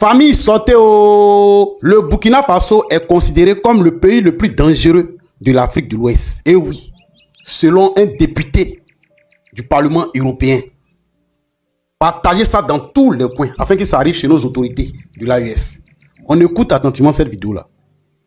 Famille, sortez au... Le Burkina Faso est considéré comme le pays le plus dangereux de l'Afrique de l'Ouest. Et oui, selon un député du Parlement européen. Partagez ça dans tous les coins afin que ça arrive chez nos autorités de l'AES. On écoute attentivement cette vidéo-là.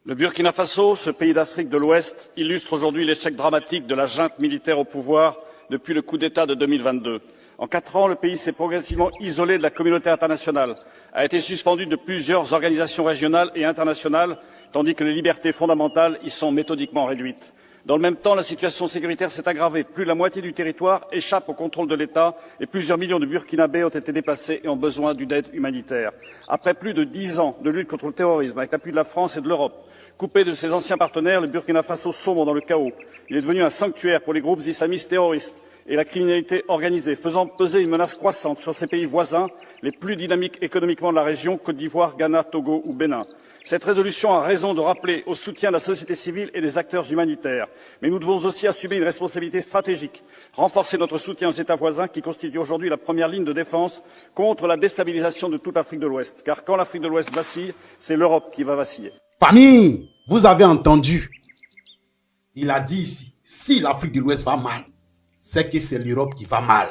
Le Burkina Faso, ce pays d'Afrique de l'Ouest, illustre aujourd'hui l'échec dramatique de la junte militaire au pouvoir depuis le coup d'État de 2022. En 4 ans, le pays s'est progressivement isolé de la communauté internationale, a été suspendu de plusieurs organisations régionales et internationales, tandis que les libertés fondamentales y sont méthodiquement réduites. Dans le même temps, la situation sécuritaire s'est aggravée. Plus de la moitié du territoire échappe au contrôle de l'État et plusieurs millions de Burkinabés ont été déplacés et ont besoin d'une aide humanitaire. Après plus de 10 ans de lutte contre le terrorisme, avec l'appui de la France et de l'Europe, coupé de ses anciens partenaires, le Burkina Faso sombre dans le chaos. Il est devenu un sanctuaire pour les groupes islamistes terroristes et la criminalité organisée, faisant peser une menace croissante sur ses pays voisins, les plus dynamiques économiquement de la région, Côte d'Ivoire, Ghana, Togo ou Bénin. Cette résolution a raison de rappeler au soutien de la société civile et des acteurs humanitaires. Mais nous devons aussi assumer une responsabilité stratégique, renforcer notre soutien aux États voisins qui constituent aujourd'hui la première ligne de défense contre la déstabilisation de toute l'Afrique de l'Ouest. Car quand l'Afrique de l'Ouest vacille, c'est l'Europe qui va vaciller. Famille, vous avez entendu. Il a dit ici, si l'Afrique de l'Ouest va mal, c'est que c'est l'Europe qui va mal.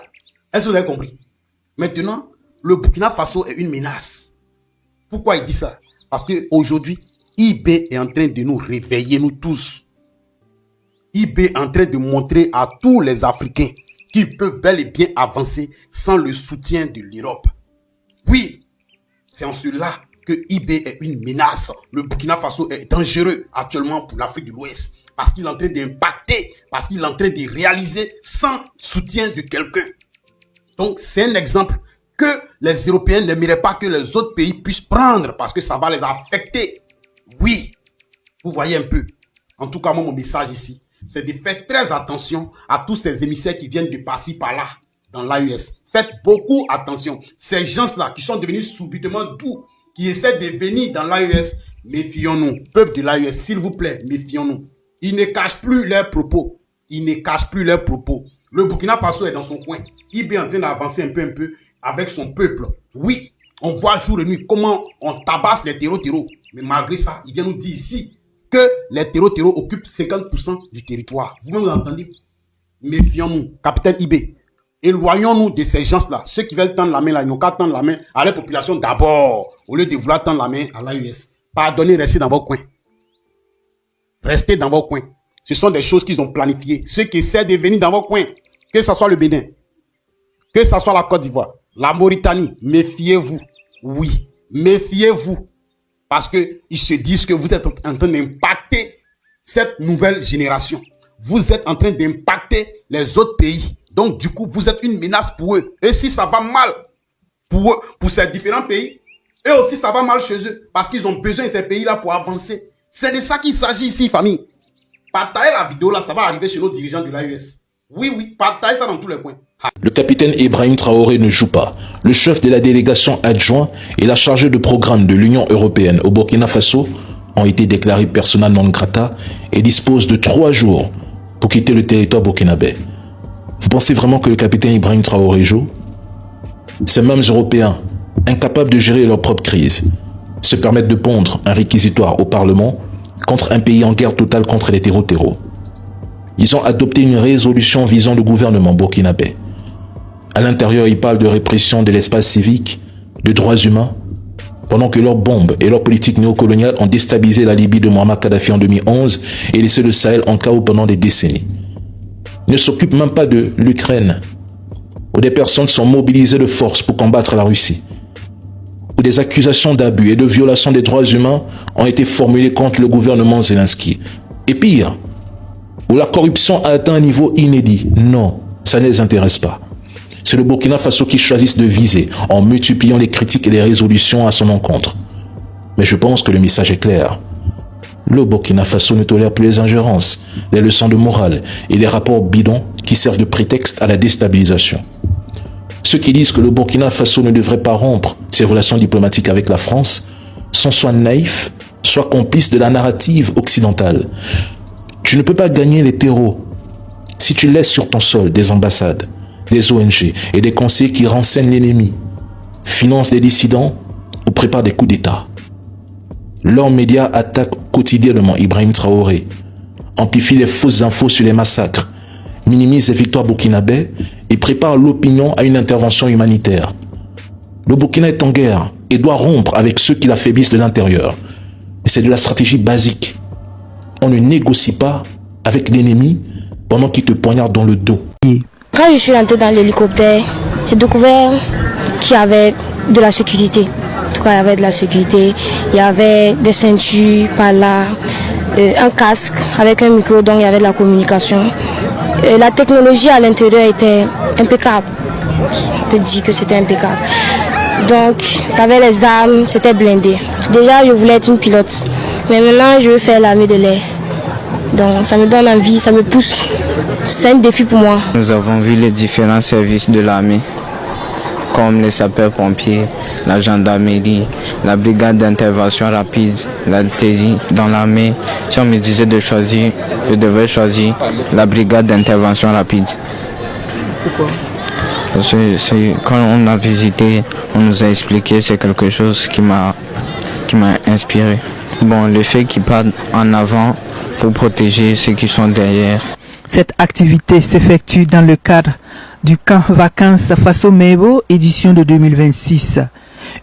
Est-ce que vous avez compris? Maintenant, le Burkina Faso est une menace. Pourquoi il dit ça? Parce qu'aujourd'hui, IB est en train de nous réveiller, nous tous. IB est en train de montrer à tous les Africains qu'ils peuvent bel et bien avancer sans le soutien de l'Europe. Oui, c'est en cela que IB est une menace. Le Burkina Faso est dangereux actuellement pour l'Afrique de l'Ouest. Parce qu'il est en train d'impacter, parce qu'il est en train de réaliser sans soutien de quelqu'un. Donc, c'est un exemple que les Européens n'aimeraient pas que les autres pays puissent prendre parce que ça va les affecter. Oui, vous voyez un peu. En tout cas, moi, mon message ici, c'est de faire très attention à tous ces émissaires qui viennent de passer par là, dans l'AES. Faites beaucoup attention. Ces gens-là qui sont devenus subitement doux, qui essaient de venir dans l'AES, méfions-nous. Peuple de l'AES, s'il vous plaît, méfions-nous. Ils ne cachent plus leurs propos. Ils ne cachent plus leurs propos. Le Burkina Faso est dans son coin. Il est en train d'avancer un peu avec son peuple. Oui, on voit jour et nuit comment on tabasse les terreaux. Mais malgré ça, il vient nous dire ici que les terreaux occupent 50% du territoire. Vous-même vous entendez? Méfions-nous, capitaine IB. Éloignons-nous de ces gens-là. Ceux qui veulent tendre la main là, ils n'ont qu'à tendre la main à la population d'abord, au lieu de vouloir tendre la main à l'AES. Pardonnez, restez dans vos coins. Restez dans vos coins. Ce sont des choses qu'ils ont planifiées. Ceux qui essaient de venir dans vos coins, que ce soit le Bénin, que ce soit la Côte d'Ivoire, la Mauritanie, méfiez-vous. Oui, méfiez-vous. Parce qu'ils se disent que vous êtes en train d'impacter cette nouvelle génération. Vous êtes en train d'impacter les autres pays. Donc, du coup, vous êtes une menace pour eux. Et si ça va mal pour eux, pour ces différents pays, eux aussi, ça va mal chez eux. Parce qu'ils ont besoin de ces pays-là pour avancer. C'est de ça qu'il s'agit ici, famille. Partagez la vidéo là, ça va arriver chez nos dirigeants de l'AES. Oui, partagez ça dans tous les coins. Le capitaine Ibrahim Traoré ne joue pas. Le chef de la délégation adjoint et la chargée de programme de l'Union européenne au Burkina Faso ont été déclarés persona non grata et disposent de 3 jours pour quitter le territoire burkinabé. Vous pensez vraiment que le capitaine Ibrahim Traoré joue? Ces mêmes Européens, incapables de gérer leur propre crise, se permettent de pondre un réquisitoire au Parlement contre un pays en guerre totale contre les terreaux. Ils ont adopté une résolution visant le gouvernement burkinabé. À l'intérieur, ils parlent de répression de l'espace civique, de droits humains, pendant que leurs bombes et leur politique néocoloniale ont déstabilisé la Libye de Muammar Kadhafi en 2011 et laissé le Sahel en chaos pendant des décennies. Ils ne s'occupent même pas de l'Ukraine, où des personnes sont mobilisées de force pour combattre la Russie, où des accusations d'abus et de violation des droits humains ont été formulées contre le gouvernement Zelensky. Et pire, où la corruption a atteint un niveau inédit. Non, ça ne les intéresse pas. C'est le Burkina Faso qui choisissent de viser en multipliant les critiques et les résolutions à son encontre. Mais je pense que le message est clair. Le Burkina Faso ne tolère plus les ingérences, les leçons de morale et les rapports bidons qui servent de prétexte à la déstabilisation. Ceux qui disent que le Burkina Faso ne devrait pas rompre ses relations diplomatiques avec la France sont soit naïfs, soit complices de la narrative occidentale. Tu ne peux pas gagner les terreaux si tu laisses sur ton sol des ambassades, des ONG et des conseillers qui renseignent l'ennemi, financent des dissidents ou prépare des coups d'État. Leurs médias attaquent quotidiennement Ibrahim Traoré, amplifient les fausses infos sur les massacres, minimisent les victoires burkinabais et préparent l'opinion à une intervention humanitaire. Le Burkina est en guerre et doit rompre avec ceux qui l'affaiblissent de l'intérieur. Et c'est de la stratégie basique. On ne négocie pas avec l'ennemi pendant qu'il te poignarde dans le dos. Quand je suis entré dans l'hélicoptère, j'ai découvert qu'il y avait de la sécurité. En tout cas, il y avait de la sécurité. Il y avait des ceintures par là, un casque avec un micro, donc il y avait de la communication. La technologie à l'intérieur était impeccable. On peut dire que c'était impeccable. Donc, il y avait les armes, c'était blindé. Déjà, je voulais être une pilote. Mais maintenant, je veux faire l'armée de l'air. Donc, ça me donne envie, ça me pousse. C'est un défi pour moi. Nous avons vu les différents services de l'armée, comme les sapeurs-pompiers, la gendarmerie, la brigade d'intervention rapide, l'artillerie. Dans l'armée, si on me disait de choisir, je devrais choisir la brigade d'intervention rapide. Pourquoi? Parce que quand on a visité, on nous a expliqué, c'est quelque chose qui m'a inspiré. Bon, le fait qu'ils partent en avant pour protéger ceux qui sont derrière. Cette activité s'effectue dans le cadre du camp vacances Faso Mebo, édition de 2026.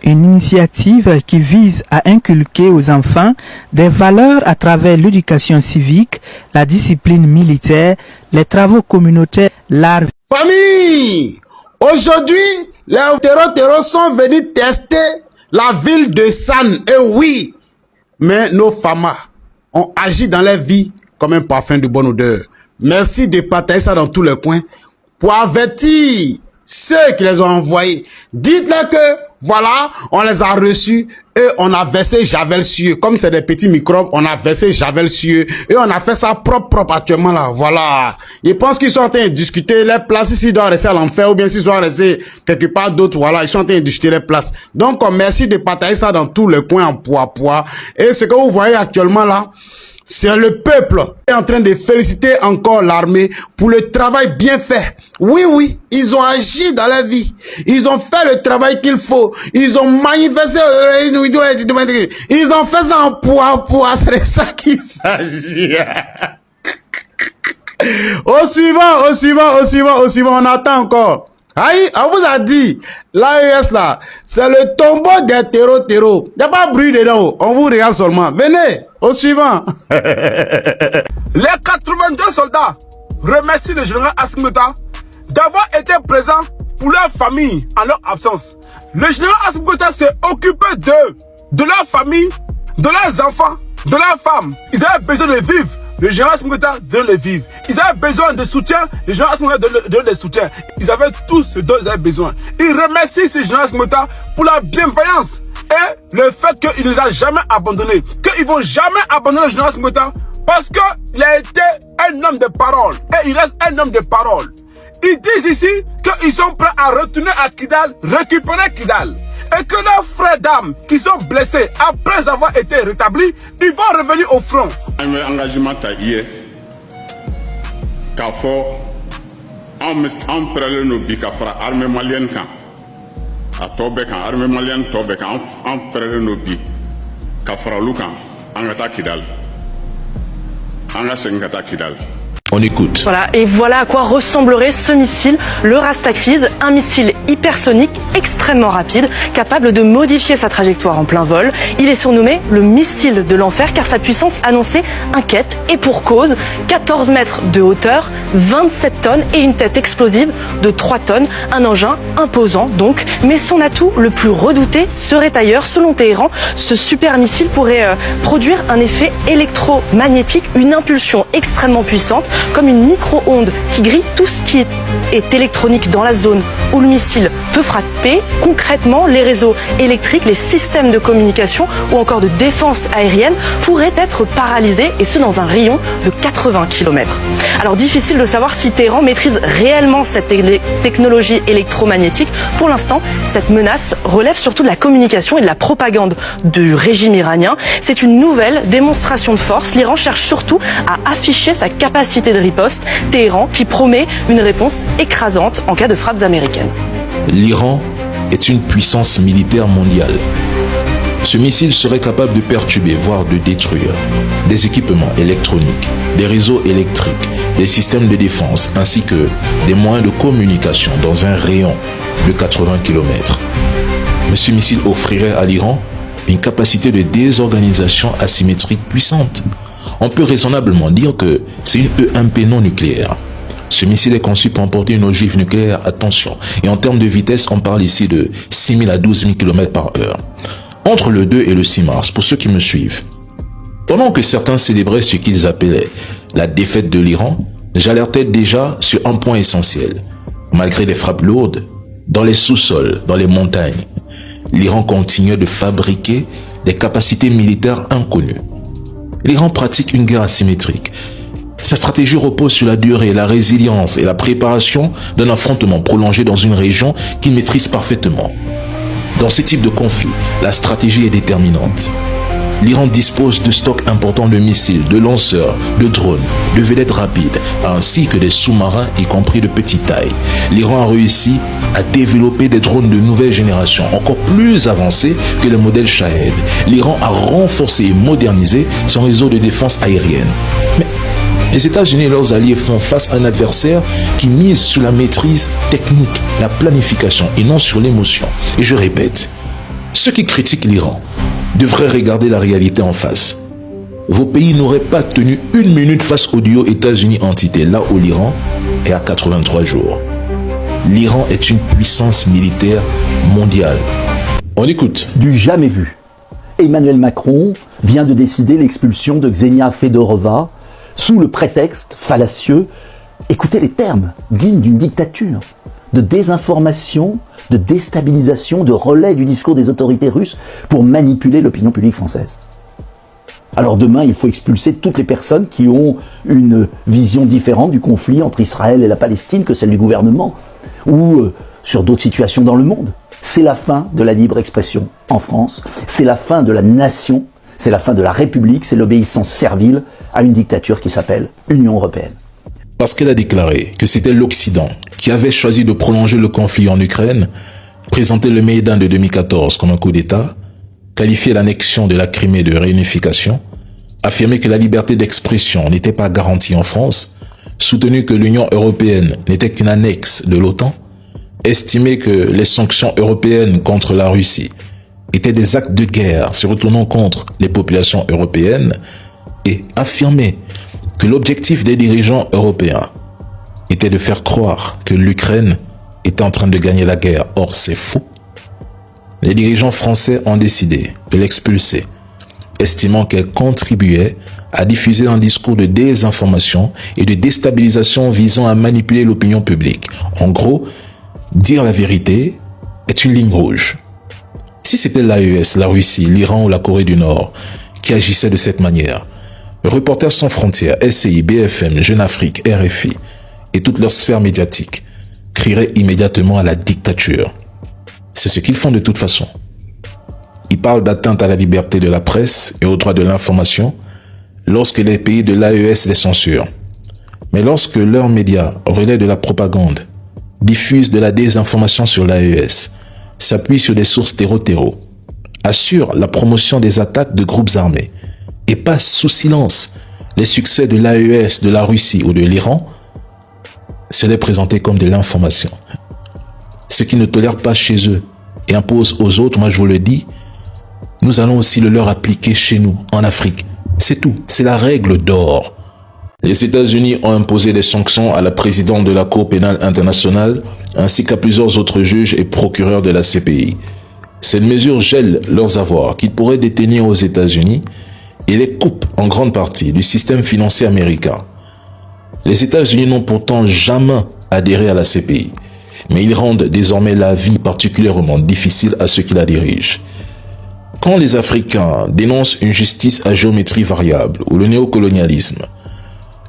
Une initiative qui vise à inculquer aux enfants des valeurs à travers l'éducation civique, la discipline militaire, les travaux communautaires, l'art. Famille, aujourd'hui, les terreaux sont venus tester la ville de San. Et oui, mais nos FAMA ont agi dans leur vie comme un parfum de bonne odeur. Merci de partager ça dans tous les coins pour avertir ceux qui les ont envoyés. Dites-leur que, voilà, on les a reçus et on a versé Javel sur eux. Comme c'est des petits microbes, on a versé Javel sur eux et on a fait ça propre actuellement là. Voilà. Ils pensent qu'ils sont en train de discuter les places, s'ils doivent rester à l'enfer ou bien s'ils doivent rester quelque part d'autre. Voilà, ils sont en train de discuter les places. Donc, merci de partager ça dans tous les coins en poids. Et ce que vous voyez actuellement là, c'est le peuple qui est en train de féliciter encore l'armée pour le travail bien fait. Oui, ils ont agi dans la vie. Ils ont fait le travail qu'il faut. Ils ont manifesté. Ils ont fait ça en poids. C'est de ça qu'il s'agit. Au suivant, on attend encore. Aïe, on vous a dit, l'AES là, c'est le tombeau des terreaux. Il n'y a pas de bruit dedans, on vous regarde seulement. Venez, au suivant. Les 82 soldats remercient le général Assimi Goïta d'avoir été présents pour leur famille en leur absence. Le général Assimi Goïta s'est occupé de leur famille, de leurs enfants, de leurs femmes. Ils avaient besoin de vivre. Le général Assimi Goïta donne le vivre. Ils avaient besoin de soutien. Le général Assimi Goïta donne le soutien. Ils avaient tout ce dont ils avaient besoin. Ils remercient ce général Assimi Goïta pour la bienveillance et le fait qu'il ne les a jamais abandonnés. Qu'ils ne vont jamais abandonner le général Assimi Goïta parce qu'il a été un homme de parole. Et il reste un homme de parole. Ils disent ici qu'ils sont prêts à retourner à Kidal, récupérer Kidal. Et que leurs frères d'armes qui sont blessés après avoir été rétablis, ils vont revenir au front. Un engagement hier, car fort, on prélève nos bicafra, armée malienne quand, à Tobekan, armée malienne Tobekan, on prélève nos bicafra Lukan, Angata Kidal, Angasengata Kidal. On écoute. Voilà, et voilà à quoi ressemblerait ce missile, le Rastakiz, un missile hypersonique extrêmement rapide, capable de modifier sa trajectoire en plein vol. Il est surnommé le missile de l'enfer car sa puissance annoncée inquiète et pour cause, 14 mètres de hauteur, 27 tonnes et une tête explosive de 3 tonnes, un engin imposant donc, mais son atout le plus redouté serait ailleurs. Selon Téhéran, ce super missile pourrait produire un effet électromagnétique, une impulsion extrêmement puissante, comme une micro-onde qui grille tout ce qui est électronique dans la zone où le missile peut frapper. Concrètement, les réseaux électriques, les systèmes de communication ou encore de défense aérienne pourraient être paralysés et ce dans un rayon de 80 km. Alors difficile de savoir si Téhéran maîtrise réellement cette technologie électromagnétique. Pour l'instant, cette menace relève surtout de la communication et de la propagande du régime iranien. C'est une nouvelle démonstration de force. L'Iran cherche surtout à afficher sa capacité de riposte. Téhéran qui promet une réponse écrasante en cas de frappes américaines. L'Iran est une puissance militaire mondiale. Ce missile serait capable de perturber, voire de détruire, des équipements électroniques, des réseaux électriques, des systèmes de défense, ainsi que des moyens de communication dans un rayon de 80 km. Mais ce missile offrirait à l'Iran une capacité de désorganisation asymétrique puissante. On peut raisonnablement dire que c'est une EMP non nucléaire. Ce missile est conçu pour emporter une ogive nucléaire, attention, et en termes de vitesse, on parle ici de 6 000 à 12 000 km par heure. Entre le 2 et le 6 mars, pour ceux qui me suivent, pendant que certains célébraient ce qu'ils appelaient la défaite de l'Iran, j'alertais déjà sur un point essentiel. Malgré les frappes lourdes, dans les sous-sols, dans les montagnes, l'Iran continuait de fabriquer des capacités militaires inconnues. L'Iran pratique une guerre asymétrique. Sa stratégie repose sur la durée, la résilience et la préparation d'un affrontement prolongé dans une région qu'il maîtrise parfaitement. Dans ce type de conflit, la stratégie est déterminante. L'Iran dispose de stocks importants de missiles, de lanceurs, de drones, de vedettes rapides, ainsi que des sous-marins, y compris de petite taille. L'Iran a réussi à développer des drones de nouvelle génération, encore plus avancés que les modèles Shahed. L'Iran a renforcé et modernisé son réseau de défense aérienne. Mais les États-Unis et leurs alliés font face à un adversaire qui mise sur la maîtrise technique, la planification et non sur l'émotion. Et je répète, ceux qui critiquent l'Iran devraient regarder la réalité en face. Vos pays n'auraient pas tenu une minute face au duo États-Unis-entité, là où l'Iran est à 83 jours. L'Iran est une puissance militaire mondiale. On écoute. Du jamais vu. Emmanuel Macron vient de décider l'expulsion de Ksenia Fedorova sous le prétexte fallacieux, écoutez les termes, dignes d'une dictature, de désinformation, de déstabilisation, de relais du discours des autorités russes pour manipuler l'opinion publique française. Alors demain, il faut expulser toutes les personnes qui ont une vision différente du conflit entre Israël et la Palestine que celle du gouvernement, ou sur d'autres situations dans le monde. C'est la fin de la libre expression en France, c'est la fin de la nation, c'est la fin de la République, c'est l'obéissance servile à une dictature qui s'appelle Union européenne. Parce qu'elle a déclaré que c'était l'Occident qui avait choisi de prolonger le conflit en Ukraine, présenter le Maïdan de 2014 comme un coup d'État, qualifier l'annexion de la Crimée de réunification, affirmer que la liberté d'expression n'était pas garantie en France, soutenu que l'Union européenne n'était qu'une annexe de l'OTAN, estimé que les sanctions européennes contre la Russie étaient des actes de guerre se retournant contre les populations européennes et affirmer que l'objectif des dirigeants européens était de faire croire que l'Ukraine était en train de gagner la guerre. Or, c'est faux. Les dirigeants français ont décidé de l'expulser, estimant qu'elle contribuait à diffuser un discours de désinformation et de déstabilisation visant à manipuler l'opinion publique. En gros, dire la vérité est une ligne rouge. Si c'était l'AES, la Russie, l'Iran ou la Corée du Nord qui agissaient de cette manière, Reporters sans frontières, SCI, BFM, Jeune Afrique, RFI et toutes leurs sphères médiatiques crieraient immédiatement à la dictature. C'est ce qu'ils font de toute façon. Ils parlent d'atteinte à la liberté de la presse et au droit de l'information lorsque les pays de l'AES les censurent. Mais lorsque leurs médias relaient de la propagande, diffusent de la désinformation sur l'AES, s'appuient sur des sources terreau-terreau, assurent la promotion des attaques de groupes armés et passent sous silence les succès de l'AES, de la Russie ou de l'Iran, c'est présenté comme de l'information. Ce qu'ils ne tolèrent pas chez eux et imposent aux autres, moi je vous le dis, nous allons aussi le leur appliquer chez nous, en Afrique. C'est tout, c'est la règle d'or. Les États-Unis ont imposé des sanctions à la présidente de la Cour pénale internationale ainsi qu'à plusieurs autres juges et procureurs de la CPI. Cette mesure gèle leurs avoirs qu'ils pourraient détenir aux États-Unis et les coupe en grande partie du système financier américain. Les États-Unis n'ont pourtant jamais adhéré à la CPI, mais ils rendent désormais la vie particulièrement difficile à ceux qui la dirigent. Quand les Africains dénoncent une justice à géométrie variable ou le néocolonialisme,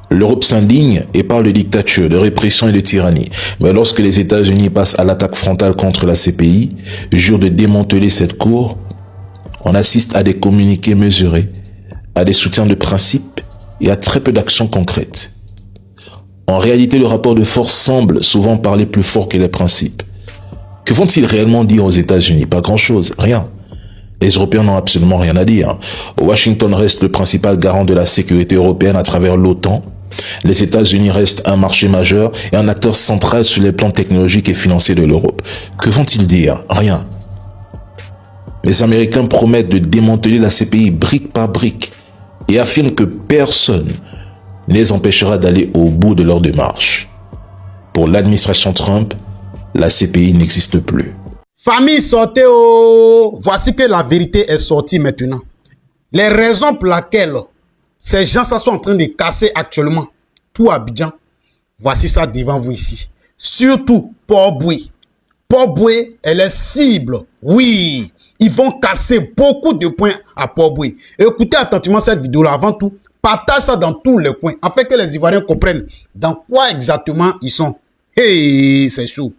l'Europe s'indigne et parle de dictature, de répression et de tyrannie. Mais lorsque les États-Unis passent à l'attaque frontale contre la CPI, jurent de démanteler cette cour, on assiste à des communiqués mesurés, à des soutiens de principe et à très peu d'actions concrètes. En réalité, le rapport de force semble souvent parler plus fort que les principes. Que vont-ils réellement dire aux États-Unis? Pas grand-chose, rien. Les Européens n'ont absolument rien à dire. Washington reste le principal garant de la sécurité européenne à travers l'OTAN. Les États-Unis restent un marché majeur et un acteur central sur les plans technologiques et financiers de l'Europe. Que vont-ils dire? Rien. Les Américains promettent de démanteler la CPI brique par brique et affirment que personne ne les empêchera d'aller au bout de leur démarche. Pour l'administration Trump, la CPI n'existe plus. Famille, sortez oh! Voici que la vérité est sortie maintenant. Les raisons pour lesquelles ces gens sont en train de casser actuellement tout Abidjan, voici ça devant vous ici. Surtout Port-Boué. Port-Boué, elle est cible. Oui, ils vont casser beaucoup de points à Port-Boué. Écoutez attentivement cette vidéo-là avant tout. Partage ça dans tous les coins afin que les Ivoiriens comprennent dans quoi exactement ils sont. Hey, c'est chaud.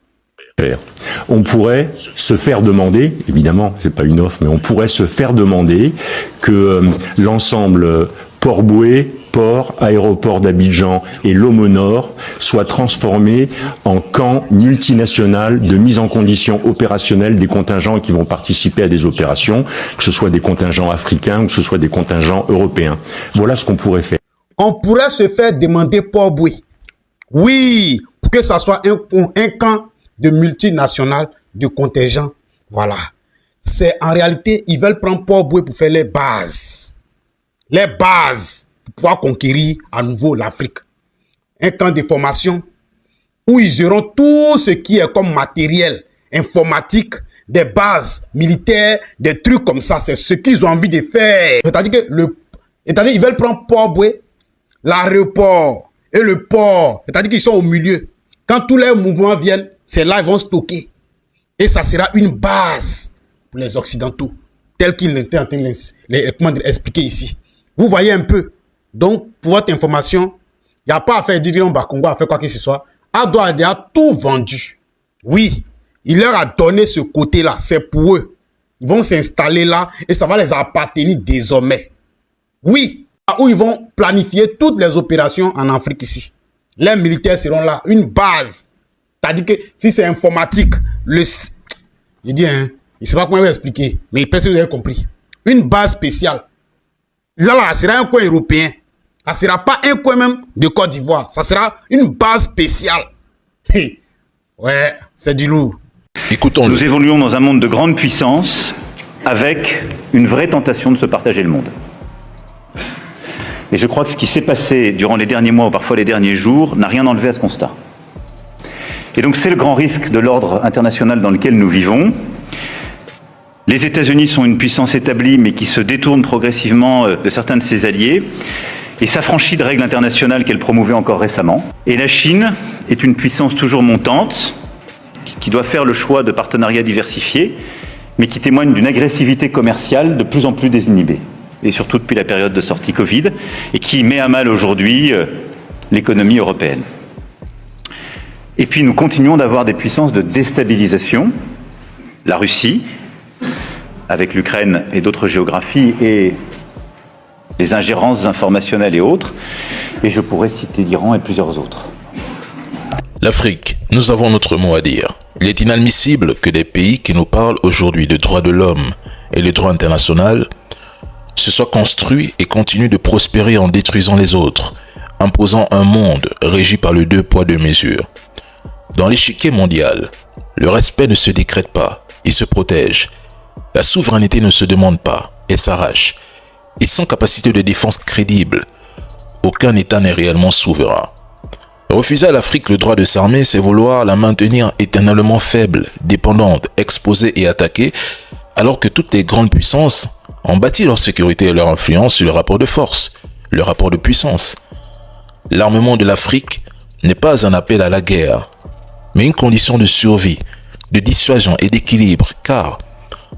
On pourrait se faire demander, évidemment, c'est pas une offre, mais on pourrait se faire demander que l'ensemble Port-Boué, port, aéroport d'Abidjan et Lomo Nord soient transformés en camp multinational de mise en condition opérationnelle des contingents qui vont participer à des opérations, que ce soit des contingents africains ou que ce soit des contingents européens. Voilà ce qu'on pourrait faire. On pourrait se faire demander Port-Boué. Oui, pour que ça soit un camp de multinationales, de contingents. Voilà. C'est en réalité, ils veulent prendre Port-Boué pour faire les bases. Les bases pour pouvoir conquérir à nouveau l'Afrique. Un camp de formation où ils auront tout ce qui est comme matériel informatique, des bases militaires, des trucs comme ça. C'est ce qu'ils ont envie de faire. C'est-à-dire que ils veulent prendre Port-Boué, l'aéroport et le port. C'est-à-dire qu'ils sont au milieu. Quand tous les mouvements viennent, c'est là qu'ils vont stocker. Et ça sera une base pour les Occidentaux, tel qu'ils l'étaient en train de l'expliquer ici. Vous voyez un peu. Donc, pour votre information, il n'y a pas à faire dire on Congo à faire quoi que ce soit. Ado a déjà tout vendu. Oui, il leur a donné ce côté-là. C'est pour eux. Ils vont s'installer là et ça va les appartenir désormais. Oui, où ils vont planifier toutes les opérations en Afrique ici. Les militaires seront là. Une base. C'est-à-dire que si c'est informatique, je dis, hein, je ne sais pas comment je vais expliquer, mais peut-être que vous avez compris. Une base spéciale. Là, ça sera un coin européen. Ça ne sera pas un coin même de Côte d'Ivoire. Ça sera une base spéciale. Ouais, c'est du lourd. Écoutons-le. Nous évoluons dans un monde de grande puissance avec une vraie tentation de se partager le monde. Et je crois que ce qui s'est passé durant les derniers mois ou parfois les derniers jours n'a rien enlevé à ce constat. Et donc c'est le grand risque de l'ordre international dans lequel nous vivons. Les États-Unis sont une puissance établie mais qui se détourne progressivement de certains de ses alliés et s'affranchit de règles internationales qu'elle promouvait encore récemment. Et la Chine est une puissance toujours montante qui doit faire le choix de partenariats diversifiés mais qui témoigne d'une agressivité commerciale de plus en plus désinhibée. Et surtout depuis la période de sortie Covid et qui met à mal aujourd'hui l'économie européenne. Et puis nous continuons d'avoir des puissances de déstabilisation. La Russie, avec l'Ukraine et d'autres géographies, et les ingérences informationnelles et autres. Et je pourrais citer l'Iran et plusieurs autres. L'Afrique, nous avons notre mot à dire. Il est inadmissible que des pays qui nous parlent aujourd'hui de droits de l'homme et le droit international se soient construits et continuent de prospérer en détruisant les autres, imposant un monde régi par le 2 poids 2 mesures. Dans l'échiquier mondial, le respect ne se décrète pas, il se protège. La souveraineté ne se demande pas, elle s'arrache. Et sans capacité de défense crédible, aucun État n'est réellement souverain. Refuser à l'Afrique le droit de s'armer, c'est vouloir la maintenir éternellement faible, dépendante, exposée et attaquée, alors que toutes les grandes puissances ont bâti leur sécurité et leur influence sur le rapport de force, le rapport de puissance. L'armement de l'Afrique n'est pas un appel à la guerre, mais une condition de survie, de dissuasion et d'équilibre, car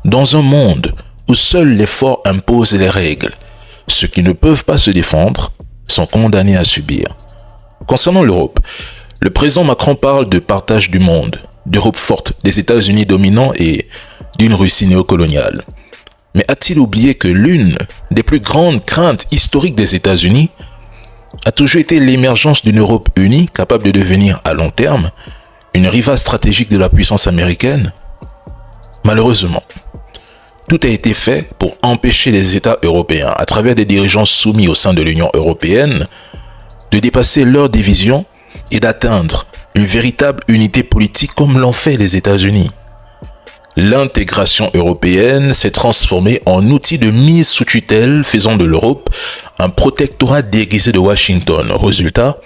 dans un monde où seuls les forts imposent les règles, ceux qui ne peuvent pas se défendre sont condamnés à subir. Concernant l'Europe, le président Macron parle de partage du monde, d'Europe forte, des États-Unis dominants et d'une Russie néocoloniale. Mais a-t-il oublié que l'une des plus grandes craintes historiques des États-Unis a toujours été l'émergence d'une Europe unie capable de devenir à long terme une rivale stratégique de la puissance américaine? Malheureusement, Tout a été fait pour empêcher les États européens, à travers des dirigeants soumis au sein de l'Union européenne, de dépasser leurs divisions et d'atteindre une véritable unité politique comme l'ont fait les États-Unis. L'intégration européenne s'est transformée en outil de mise sous tutelle, faisant de l'Europe un protectorat déguisé de Washington. Résultat,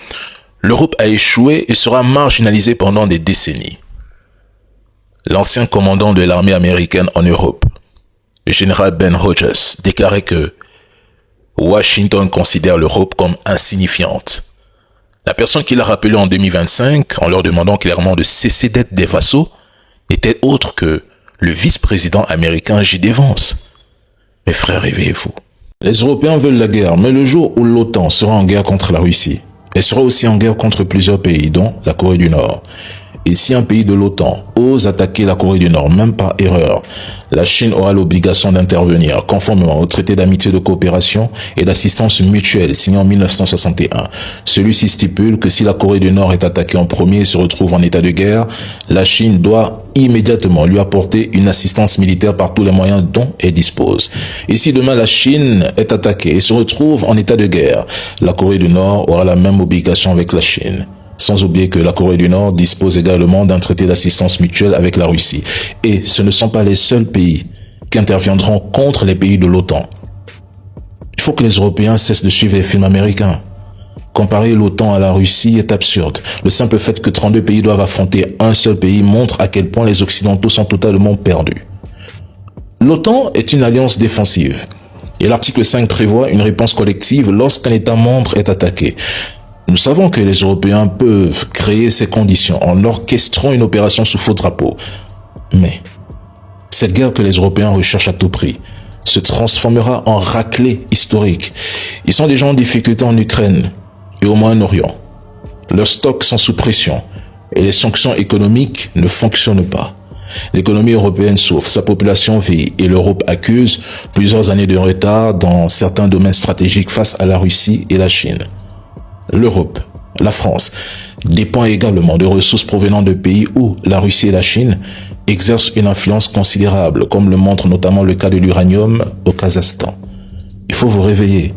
l'Europe a échoué et sera marginalisée pendant des décennies. L'ancien commandant de l'armée américaine en Europe, le général Ben Hodges, déclarait que Washington considère l'Europe comme insignifiante. La personne qui l'a rappelé en 2025, en leur demandant clairement de cesser d'être des vassaux, n'était autre que le vice-président américain J.D. Vance. Mes frères, réveillez-vous. Les Européens veulent la guerre, mais le jour où l'OTAN sera en guerre contre la Russie, elle sera aussi en guerre contre plusieurs pays, dont la Corée du Nord. Et si un pays de l'OTAN ose attaquer la Corée du Nord, même par erreur, la Chine aura l'obligation d'intervenir conformément au traité d'amitié, de coopération et d'assistance mutuelle signé en 1961. Celui-ci stipule que si la Corée du Nord est attaquée en premier et se retrouve en état de guerre, la Chine doit immédiatement lui apporter une assistance militaire par tous les moyens dont elle dispose. Et si demain la Chine est attaquée et se retrouve en état de guerre, la Corée du Nord aura la même obligation avec la Chine. Sans oublier que la Corée du Nord dispose également d'un traité d'assistance mutuelle avec la Russie. Et ce ne sont pas les seuls pays qui interviendront contre les pays de l'OTAN. Il faut que les Européens cessent de suivre les films américains. Comparer l'OTAN à la Russie est absurde. Le simple fait que 32 pays doivent affronter un seul pays montre à quel point les Occidentaux sont totalement perdus. L'OTAN est une alliance défensive. Et l'article 5 prévoit une réponse collective lorsqu'un État membre est attaqué. Nous savons que les Européens peuvent créer ces conditions en orchestrant une opération sous faux drapeau. Mais cette guerre que les Européens recherchent à tout prix se transformera en raclée historique. Ils sont déjà en difficulté en Ukraine et au Moyen-Orient. Leurs stocks sont sous pression et les sanctions économiques ne fonctionnent pas. L'économie européenne souffre, sa population vit et l'Europe accuse plusieurs années de retard dans certains domaines stratégiques face à la Russie et la Chine. L'Europe, la France, dépend également de ressources provenant de pays où la Russie et la Chine exercent une influence considérable, comme le montre notamment le cas de l'uranium au Kazakhstan. Il faut vous réveiller.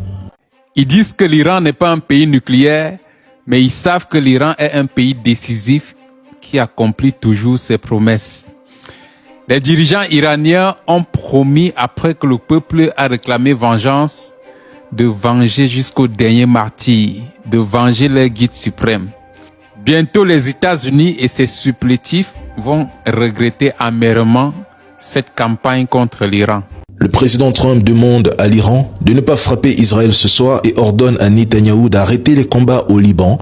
Ils disent que l'Iran n'est pas un pays nucléaire, mais ils savent que l'Iran est un pays décisif qui accomplit toujours ses promesses. Les dirigeants iraniens ont promis, après que le peuple a réclamé vengeance, de venger jusqu'au dernier martyr, de venger leur guide suprême. Bientôt, les États-Unis et ses supplétifs vont regretter amèrement cette campagne contre l'Iran. Le président Trump demande à l'Iran de ne pas frapper Israël ce soir et ordonne à Netanyahou d'arrêter les combats au Liban,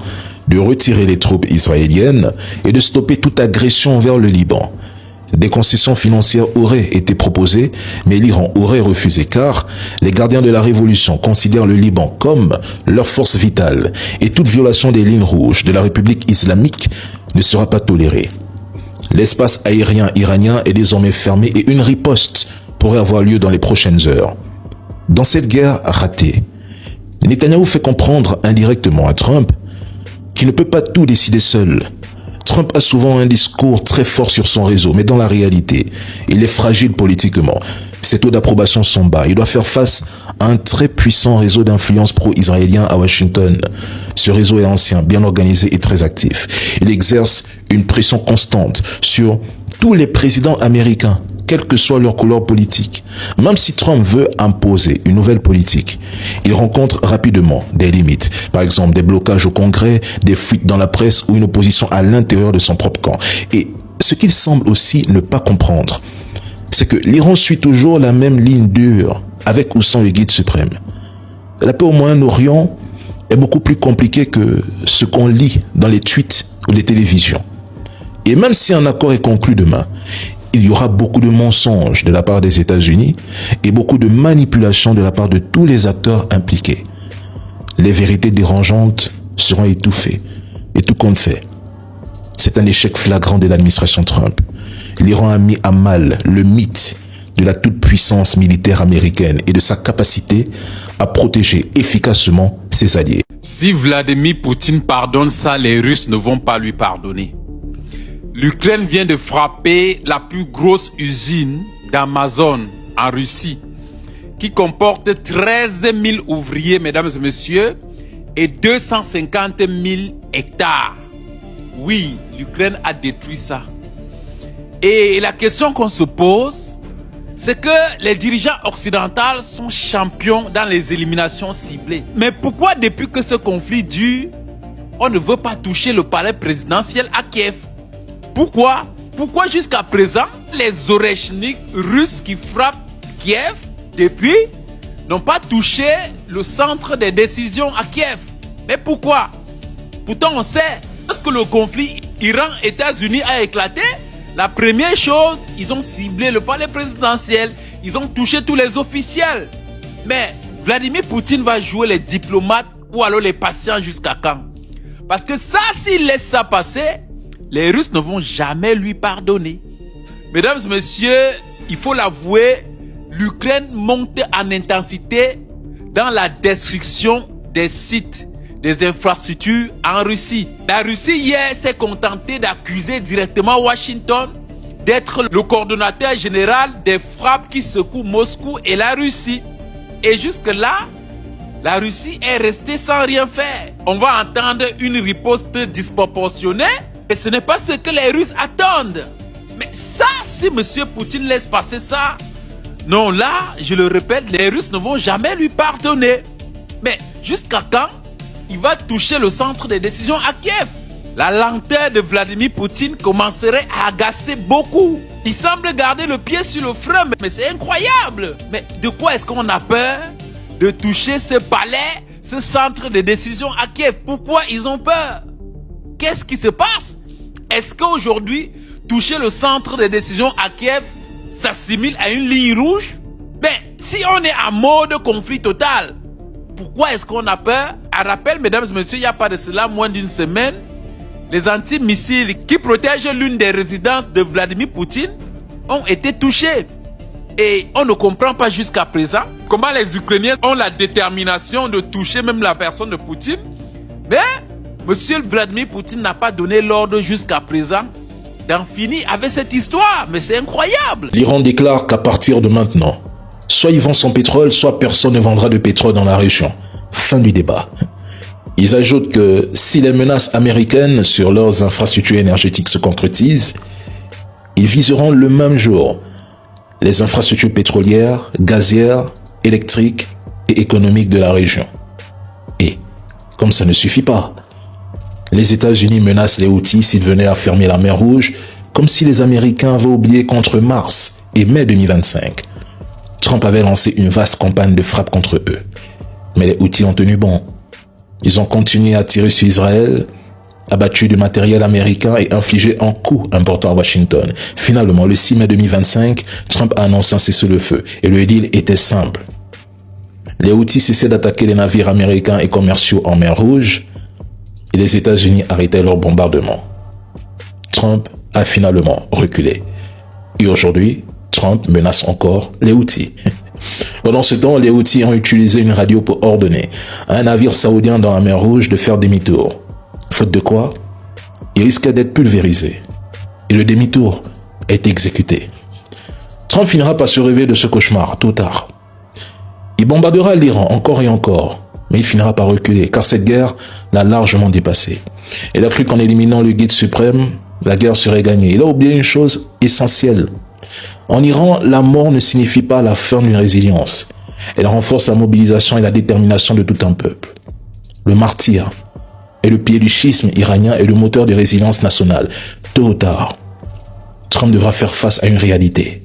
de retirer les troupes israéliennes et de stopper toute agression vers le Liban. Des concessions financières auraient été proposées, mais l'Iran aurait refusé car les gardiens de la révolution considèrent le Liban comme leur force vitale et toute violation des lignes rouges de la République islamique ne sera pas tolérée. L'espace aérien iranien est désormais fermé et une riposte pourrait avoir lieu dans les prochaines heures. Dans cette guerre ratée, Netanyahou fait comprendre indirectement à Trump qu'il ne peut pas tout décider seul. Trump a souvent un discours très fort sur son réseau, mais dans la réalité, il est fragile politiquement. Ses taux d'approbation sont bas. Il doit faire face à un très puissant réseau d'influence pro-israélien à Washington. Ce réseau est ancien, bien organisé et très actif. Il exerce une pression constante sur tous les présidents américains, quelle que soit leur couleur politique. Même si Trump veut imposer une nouvelle politique, il rencontre rapidement des limites. Par exemple, des blocages au Congrès, des fuites dans la presse ou une opposition à l'intérieur de son propre camp. Et ce qu'il semble aussi ne pas comprendre, c'est que l'Iran suit toujours la même ligne dure, avec ou sans le guide suprême. La paix au Moyen-Orient est beaucoup plus compliquée que ce qu'on lit dans les tweets ou les télévisions. Et même si un accord est conclu demain, il y aura beaucoup de mensonges de la part des États-Unis et beaucoup de manipulations de la part de tous les acteurs impliqués. Les vérités dérangeantes seront étouffées et tout compte fait. C'est un échec flagrant de l'administration Trump. L'Iran a mis à mal le mythe de la toute-puissance militaire américaine et de sa capacité à protéger efficacement ses alliés. Si Vladimir Poutine pardonne ça, les Russes ne vont pas lui pardonner. L'Ukraine vient de frapper la plus grosse usine d'Amazon en Russie, qui comporte 13 000 ouvriers, mesdames et messieurs, et 250 000 hectares. Oui, l'Ukraine a détruit ça. Et la question qu'on se pose, c'est que les dirigeants occidentaux sont champions dans les éliminations ciblées. Mais pourquoi depuis que ce conflit dure, on ne veut pas toucher le palais présidentiel à Kiev? Pourquoi? Pourquoi jusqu'à présent, les orechniki russes qui frappent Kiev, depuis, n'ont pas touché le centre des décisions à Kiev? Mais pourquoi? Pourtant on sait, lorsque le conflit Iran-États-Unis a éclaté, la première chose, ils ont ciblé le palais présidentiel, ils ont touché tous les officiels. Mais Vladimir Poutine va jouer les diplomates ou alors les patients jusqu'à quand? Parce que ça, s'il laisse ça passer, les Russes ne vont jamais lui pardonner. Mesdames et messieurs, il faut l'avouer, l'Ukraine monte en intensité dans la destruction des sites, des infrastructures en Russie. La Russie hier s'est contentée d'accuser directement Washington d'être le coordonnateur général des frappes qui secouent Moscou et la Russie. Et jusque-là, la Russie est restée sans rien faire. On va entendre une riposte disproportionnée et ce n'est pas ce que les Russes attendent. Mais ça, si M. Poutine laisse passer ça, non, là, je le répète, les Russes ne vont jamais lui pardonner. Mais jusqu'à quand il va toucher le centre des décisions à Kiev? La lenteur de Vladimir Poutine commencerait à agacer beaucoup. Il semble garder le pied sur le frein, mais c'est incroyable. Mais de quoi est-ce qu'on a peur de toucher ce palais, ce centre de décision à Kiev? Pourquoi ils ont peur? Qu'est-ce qui se passe? Est-ce qu'aujourd'hui, toucher le centre de décision à Kiev s'assimile à une ligne rouge? Mais si on est en mode conflit total, pourquoi est-ce qu'on a peur? À rappel, mesdames et messieurs, il n'y a pas de cela moins d'une semaine, les antimissiles qui protègent l'une des résidences de Vladimir Poutine ont été touchés. Et on ne comprend pas jusqu'à présent comment les Ukrainiens ont la détermination de toucher même la personne de Poutine. Mais M. Vladimir Poutine n'a pas donné l'ordre jusqu'à présent d'en finir avec cette histoire. Mais c'est incroyable. L'Iran déclare qu'à partir de maintenant, soit il vend son pétrole, soit personne ne vendra de pétrole dans la région. Fin du débat. Ils ajoutent que si les menaces américaines sur leurs infrastructures énergétiques se concrétisent, ils viseront le même jour les infrastructures pétrolières, gazières, électriques et économiques de la région. Et, comme ça ne suffit pas, les États-Unis menacent les Houthis s'ils venaient à fermer la mer Rouge, comme si les Américains avaient oublié qu'entre mars et mai 2025, Trump avait lancé une vaste campagne de frappe contre eux. Mais les Houthis ont tenu bon. Ils ont continué à tirer sur Israël, abattu du matériel américain et infligé un coup important à Washington. Finalement, le 6 mai 2025, Trump a annoncé un cessez-le-feu et le deal était simple. Les Houthis cessaient d'attaquer les navires américains et commerciaux en mer Rouge et les États-Unis arrêtaient leur bombardement. Trump a finalement reculé. Et aujourd'hui, Trump menace encore les Houthis. Pendant ce temps, les Houthis ont utilisé une radio pour ordonner à un navire saoudien dans la mer Rouge de faire demi-tour. Faute de quoi, il risquait d'être pulvérisé. Et le demi-tour a été exécuté. Trump finira par se réveiller de ce cauchemar, tôt ou tard. Il bombardera l'Iran encore et encore, mais il finira par reculer, car cette guerre l'a largement dépassé. Il a cru qu'en éliminant le guide suprême, la guerre serait gagnée. Il a oublié une chose essentielle. En Iran, la mort ne signifie pas la fin d'une résilience. Elle renforce la mobilisation et la détermination de tout un peuple. Le martyr et le pied du schisme iranien est le moteur de résilience nationale. Tôt ou tard, Trump devra faire face à une réalité.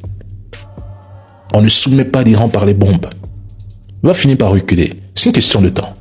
On ne soumet pas l'Iran par les bombes. Il va finir par reculer. C'est une question de temps.